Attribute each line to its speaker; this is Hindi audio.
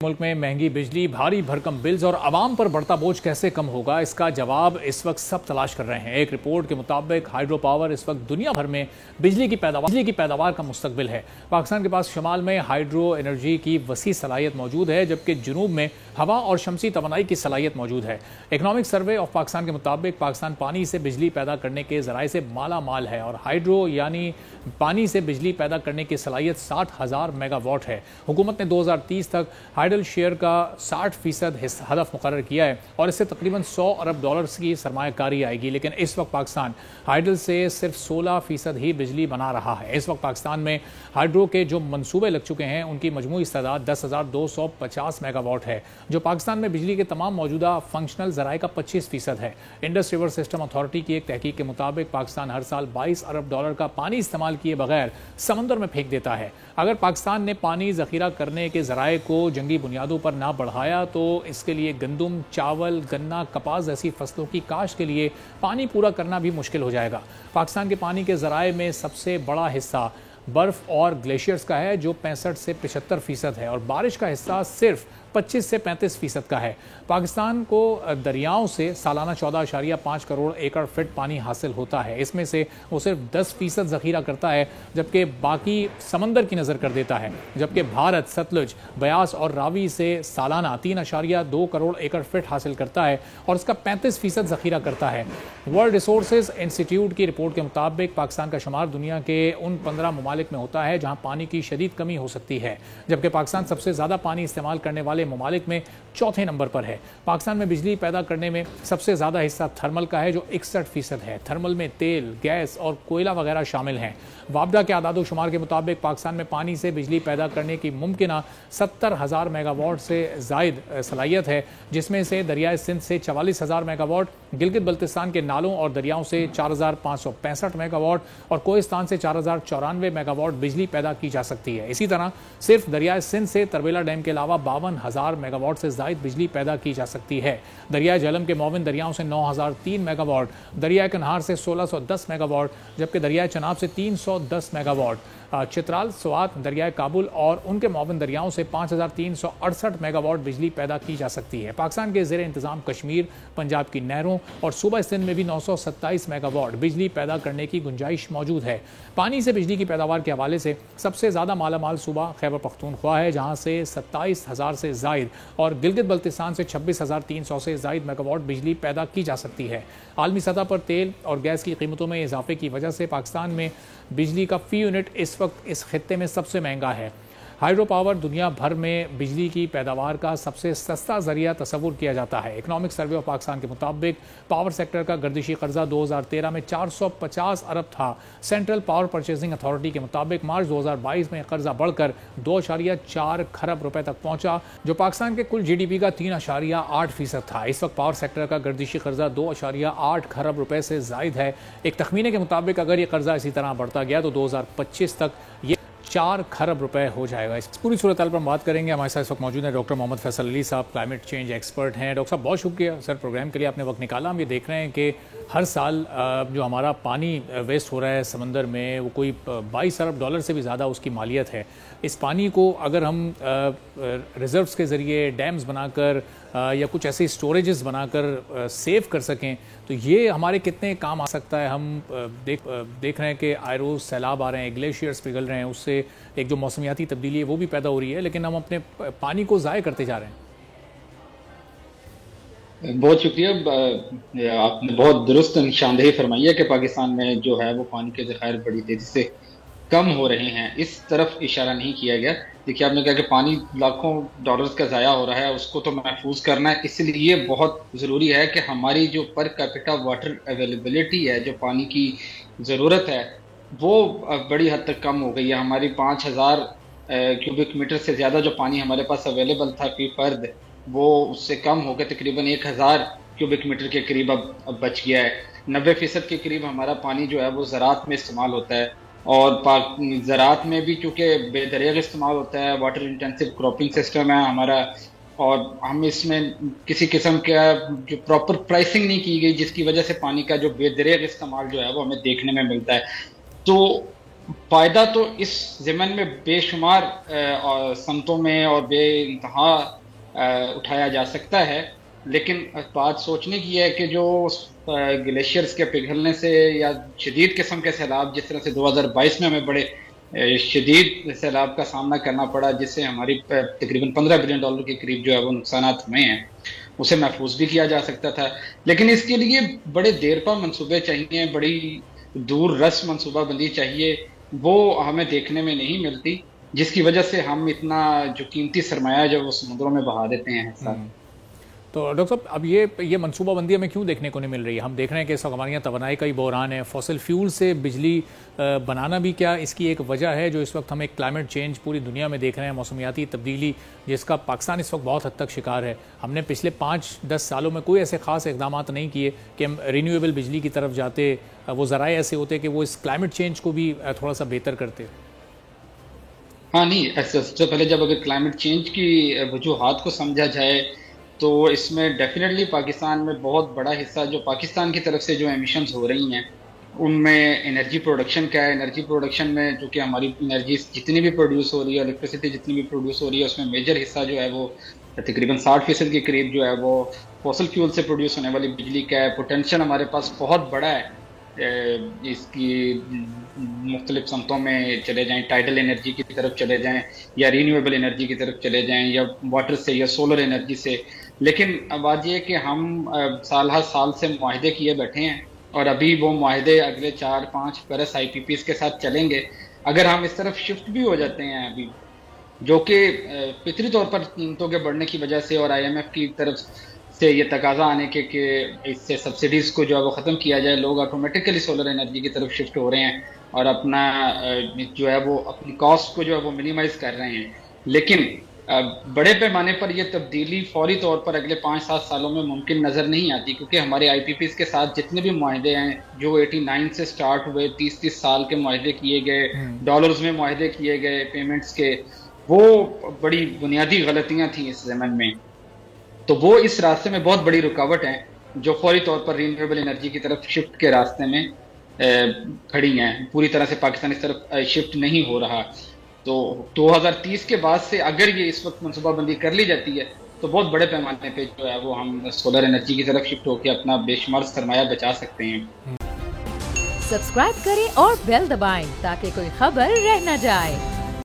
Speaker 1: मुल्क में महंगी बिजली, भारी भरकम बिल्स और आवाम पर बढ़ता बोझ कैसे कम होगा, इसका जवाब इस वक्त सब तलाश कर रहे हैं। एक रिपोर्ट के मुताबिक हाइड्रो पावर इस वक्त दुनिया भर में बिजली की पैदावार का मुस्तकबिल है। पाकिस्तान के पास शुमाल में हाइड्रो एनर्जी की वसी सलाहियत मौजूद है, जबकि जुनूब में हवा और शमसी तवानाई की सलाहियत मौजूद है। इकनॉमिक सर्वे ऑफ पाकिस्तान के मुताबिक पाकिस्तान पानी से बिजली पैदा करने के जराए से माला माल है और हाइड्रो यानी पानी से बिजली पैदा करने की सलाहियत 60,000 मेगावाट है। हुकूमत ने 2030 तक हाइडल शेयर का 60% हदफ मुकर्रर किया है और इससे तकरीबन $100 अरब की सरमायाकारी आएगी, लेकिन इस वक्त पाकिस्तान हाइडल से सिर्फ 16% ही बिजली बना रहा है। इस वक्त पाकिस्तान में हाइड्रो के जो मंसूबे लग चुके हैं उनकी मजमूई इस्तेदाद 10,250 मेगावाट है, जो पाकिस्तान में बिजली के तमाम मौजूदा फंक्शनल जराए का 25% है। इंडस रिवर सिस्टम अथॉरिटी की एक तहकीक के मुताबिक पाकिस्तान हर साल $22 अरब का पानी इस्तेमाल किए बगैर समंदर में फेंक देता है। अगर पाकिस्तान ने पानी जखीरा करने के जराए को जंगी बुनियादों पर ना बढ़ाया तो इसके लिए गंदम, चावल, गन्ना, कपास जैसी फसलों की काश्त के लिए पानी पूरा करना भी मुश्किल हो जाएगा। पाकिस्तान के पानी के जराए में सबसे बड़ा हिस्सा बर्फ और ग्लेशियर्स का है, जो 65 से 75% है, और बारिश का हिस्सा सिर्फ 25 से 35% का है। पाकिस्तान को दरियाओं से सालाना 14.5 करोड़ एकड़ फिट पानी हासिल होता है। इसमें से वो सिर्फ 10% जखीरा करता है, जबकि बाकी समंदर की नज़र कर देता है। जबकि भारत सतलुज, ब्यास और रावी से सालाना 3.2 करोड़ एकड़ फिट हासिल करता है और इसका 35% जखीरा करता है। वर्ल्ड रिसोर्सेज इंस्टीट्यूट की रिपोर्ट के मुताबिक पाकिस्तान का शुमार दुनिया के उन 15 ममालिक में होता है जहाँ पानी की शदीद कमी हो सकती है, जबकि पाकिस्तान सबसे ज़्यादा पानी इस्तेमाल करने वाले ममालिक में चौथे नंबर पर है। पाकिस्तान में बिजली पैदा करने में सबसे ज्यादा हिस्सा थर्मल का है, जो 61% है। थर्मल में तेल, गैस और कोयला वगैरह शामिल हैं। वापडा के आदादो शुमार के मुताबिक पाकिस्तान में पानी से बिजली पैदा करने की मुमकिना 70,000 मेगावाट से जायद सलाहियत है, जिसमें से दरियाए सिंध से 44,000 मेगावाट, गिलगित बल्तिस्तान के नालों और दरियाओं से 4,565 मेगावाट और कोहिस्तान से 4,094 मेगावाट बिजली पैदा की जा सकती है। इसी तरह सिर्फ दरियाए सिंध से तरबेला डैम के अलावा 52,000 मेगावाट से जायद बिजली पैदा की जा सकती है। दरियाए झेलम के मोमिन दरियाओं से 9,003 मेगावाट, दरियाए कन्हार से 1,610 मेगावाट, जबकि दरियाए चनाब से 310 मेगावाट, चित्राल, स्वात, दरियाए काबुल और उनके मोमिन दरियाओं से 5,368 मेगावाट बिजली पैदा की जा सकती है। पाकिस्तान के ज़ेर इंतज़ाम कश्मीर, पंजाब की नहरों और सूबा सिंध में भी 927 मेगावाट बिजली पैदा करने की गुंजाइश मौजूद है। पानी से बिजली की पैदावार के हवाले से सबसे ज़्यादा मालामाल सूबा खैबर पख्तूनख्वा है, जहाँ से 27,000 से जायद और गिलगित बल्तिस्तान से 26,300 से जायद मेगावाट बिजली पैदा की जा सकती है। आलमी सतह पर तेल और गैस की कीमतों में इजाफे की वजह से पाकिस्तान में बिजली का फी यूनिट इस वक्त इस खित्ते में सबसे महंगा है। हाइड्रो पावर दुनिया भर में बिजली की पैदावार का सबसे सस्ता जरिया तस्वुर किया जाता है। इकनॉमिक सर्वे ऑफ पाकिस्तान के मुताबिक पावर सेक्टर का गर्दिशी कर्जा 2013 में 450 अरब था। सेंट्रल पावर परचेजिंग अथॉरिटी के मुताबिक मार्च 2022 में कर्जा बढ़कर 2.4 खरब रुपए तक पहुंचा, जो पाकिस्तान के कुल GDP का 3.8% था। इस वक्त पावर सेक्टर का गर्दिशी कर्जा 2.8 खरब रुपए से जायद है। एक तखमीने के मुताबिक अगर ये कर्जा इसी तरह बढ़ता गया तो 2025 तक ये 4 खरब रुपए हो जाएगा। इस पूरी सूरत हाल पर बात करेंगे। हमारे साथ इस वक्त मौजूद हैं डॉक्टर मोहम्मद फैसल अली साहब, क्लाइमेट चेंज एक्सपर्ट हैं। डॉक्टर साहब, बहुत शुक्रिया सर प्रोग्राम के लिए, आपने वक्त निकाला। हम ये देख रहे हैं कि हर साल जो हमारा पानी वेस्ट हो रहा है समंदर में, वो कोई $22 अरब से भी ज़्यादा उसकी मालियत है। इस पानी को अगर हम रिजर्व्स के ज़रिए डैम्स बनाकर या कुछ ऐसे स्टोरेजेस बनाकर सेव कर सकें तो ये हमारे कितने काम आ सकता है। हम देख रहे हैं कि आयरोज सैलाब आ रहे हैं, ग्लेशियर्स पिघल रहे हैं, उससे एक जो मौसमियाती तब्दीली है वो भी पैदा हो रही है, लेकिन हम अपने पानी को ज़ाय करते जा रहे हैं।
Speaker 2: बहुत शुक्रिया। आपने बहुत दुरुस्त निशानदेही फरमाई है कि पाकिस्तान में जो है वो पानी के ज़खायर बड़ी तेजी से कम हो रहे हैं, इस तरफ इशारा नहीं किया गया। देखिए, आपने कहा कि पानी लाखों डॉलर्स का ज़ाया हो रहा है, उसको तो महफूज करना है, इसलिए बहुत ज़रूरी है कि हमारी जो पर कैपिटा वाटर अवेलेबिलिटी है, जो पानी की ज़रूरत है, वो बड़ी हद तक कम हो गई है। हमारी 5,000 क्यूबिक मीटर से ज़्यादा जो पानी हमारे पास अवेलेबल था फी फर्द, वो उससे कम हो गया, तकरीबन 1,000 क्यूबिक मीटर के करीब अब बच गया है। 90% के करीब हमारा पानी जो है वो ज़राअत में इस्तेमाल होता है, और ज़राअत में भी चूँकि बेदरिग इस्तेमाल होता है, वाटर इंटेंसिव क्रॉपिंग सिस्टम है हमारा, और हम इसमें किसी किस्म का जो प्रॉपर प्राइसिंग नहीं की गई, जिसकी वजह से पानी का जो बेदरिग इस्तेमाल जो है वो हमें देखने में मिलता है। तो फायदा तो इस ज़मन में बेशुमार और समतों में और बेइंतहा उठाया जा सकता है, लेकिन बात सोचने की है कि जो ग्लेशियर्स के पिघलने से या शदीद किस्म के सैलाब, जिस तरह से 2022 में हमें बड़े शदीद सैलाब का सामना करना पड़ा, जिससे हमारी तकरीबन $15 बिलियन के करीब जो है वो नुकसान हुए हैं, उसे महफूज भी किया जा सकता था। लेकिन इसके लिए बड़े देरपा मंसूबे चाहिए, बड़ी दूर रस मनसूबाबंदी चाहिए, वो हमें देखने में नहीं मिलती, जिसकी वजह से हम इतना जो कीमती सरमाया जो वो समुद्रों में बहा देते हैं सर।
Speaker 1: तो डॉक्टर साहब, अब ये मनसूबाबंदी हमें क्यों देखने को नहीं मिल रही है? हम देख रहे हैं कि इस वक्त हमारे यहाँ तवानाई का ही बहरान है, फॉसिल फ्यूल से बिजली बनाना भी क्या इसकी एक वजह है जो इस वक्त हम एक क्लाइमेट चेंज पूरी दुनिया में देख रहे हैं, मौसमियाती तब्दीली जिसका पाकिस्तान इस वक्त बहुत हद तक शिकार है। हमने पिछले 5-10 सालों में कोई ऐसे खास इकदाम नहीं किए कि हम रीन्यूएबल बिजली की तरफ जाते, वो ज़राए ऐसे होते कि वो इस क्लाइमेट चेंज को भी थोड़ा सा बेहतर करते।
Speaker 2: हाँ नहीं, सबसे पहले जब अगर क्लाइमेट चेंज की वजूहात को समझा जाए तो इसमें डेफिनेटली पाकिस्तान में बहुत बड़ा हिस्सा जो पाकिस्तान की तरफ से जो एमिशंस हो रही हैं उनमें एनर्जी प्रोडक्शन का है। एनर्जी प्रोडक्शन में जो कि हमारी एनर्जी जितनी भी प्रोड्यूस हो रही है, इलेक्ट्रिसिटी जितनी भी प्रोड्यूस हो रही है, उसमें मेजर हिस्सा जो है वो तकरीबन 60% के करीब जो है वो फॉसिल फ्यूल से प्रोड्यूस होने वाली बिजली का है। पोटेंशियल हमारे पास बहुत बड़ा है, इसकी मुख्तलिफ समतों में चले जाएं, टाइडल एनर्जी की तरफ चले जाएं या रीन्यूएबल एनर्जी की तरफ चले जाएं या वाटर से या सोलर एनर्जी से। लेकिन बात यह कि हम साल हर साल से मुआहदे किए बैठे हैं और अभी वो मुआहदे अगले 4-5 बरस IPPs के साथ चलेंगे। अगर हम इस तरफ शिफ्ट भी हो जाते हैं अभी, जो कि फितरी तौर पर कीमतों के बढ़ने की वजह से और IMF की तरफ से ये तकाजा आने के कि इससे सब्सिडीज को जो है वो ख़त्म किया जाए, लोग ऑटोमेटिकली सोलर एनर्जी की तरफ शिफ्ट हो रहे हैं और अपना जो है वो अपनी कॉस्ट को जो है वो मिनिमाइज कर रहे हैं। लेकिन बड़े पैमाने पर यह तब्दीली फौरी तौर पर अगले 5-7 सालों में मुमकिन नज़र नहीं आती, क्योंकि हमारे IPPs के साथ जितने भी मुआहदे हैं जो 89 से स्टार्ट हुए, 30-30 साल के मुआहदे किए गए, डॉलर्स में मुआहदे किए गए पेमेंट्स के, वो बड़ी बुनियादी गलतियां थी इस ज़माने में। तो वो इस रास्ते में बहुत बड़ी रुकावट है जो फौरी तौर पर रीन्यूएबल एनर्जी की तरफ शिफ्ट के रास्ते में खड़ी हैं। पूरी तरह से पाकिस्तान इस तरफ शिफ्ट नहीं हो रहा। तो 2030 के बाद से अगर ये इस वक्त मनसूबाबंदी कर ली जाती है तो बहुत बड़े पैमाने पे जो है वो हम सोलर एनर्जी की तरफ शिफ्ट होकर अपना बेशुमार सरमाया बचा सकते हैं।
Speaker 3: सब्सक्राइब करें और बेल दबाएं ताकि कोई खबर रह न जाए।